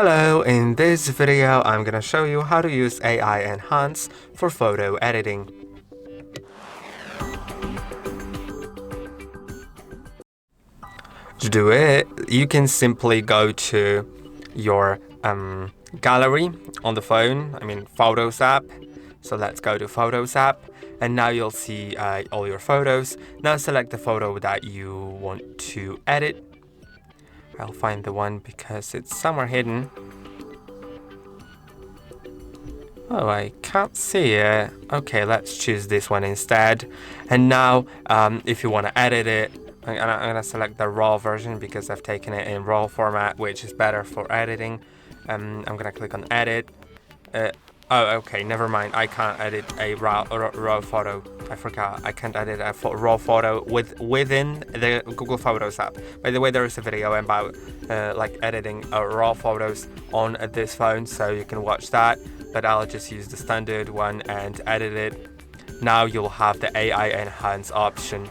Hello, in this video I'm gonna show you how to use AI Enhance for photo editing. To do it, you can simply go to your gallery on the phone, Photos app. So let's go to Photos app, and now you'll see all your photos. Now select the photo that you want to edit. I'll find the one because it's somewhere hidden. Oh, I can't see it. Okay, let's choose this one instead. And now, if you want to edit it, I'm gonna select the RAW version because I've taken it in RAW format, which is better for editing. I'm gonna click on Edit. Oh, okay, never mind. I can't edit a raw photo. I forgot. I can't edit a raw photo within the Google Photos app. By the way, there is a video about editing raw photos on this phone, so you can watch that. But I'll just use the standard one and edit it. Now you'll have the AI Enhance option.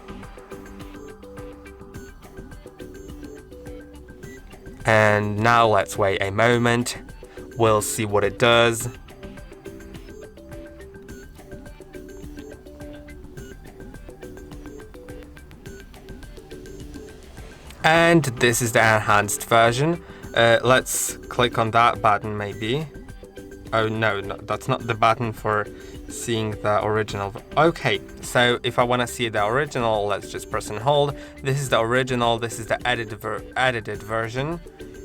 And now let's wait a moment. We'll see what it does. And this is the enhanced version. Let's click on that button maybe. Oh no, that's not the button for seeing the original. Okay, so if I want to see the original, let's just press and hold. This is the original, this is the edited version.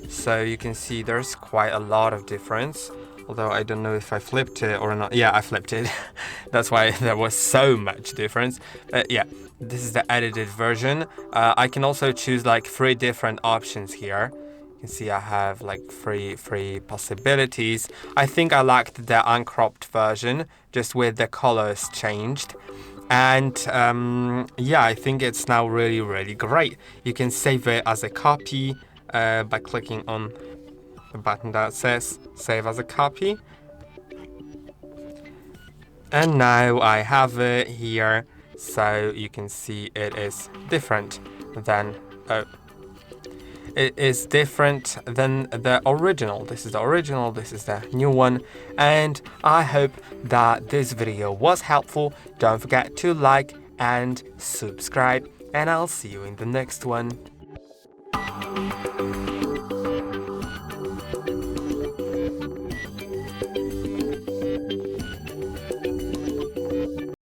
So you can see there's quite a lot of difference. Although I don't know if I flipped it or not. Yeah, I flipped it. That's why there was so much difference. But yeah, this is the edited version. I can also choose like 3 different options here. You can see I have like three possibilities. I think I liked the uncropped version, just with the colors changed. And yeah, I think it's now really great. You can save it as a copy by clicking on the button that says save as a copy. And now I have it here, so you can see it is different than the original. This is the original, this is the new one, and I hope that this video was helpful. Don't forget to like and subscribe, and I'll see you in the next one.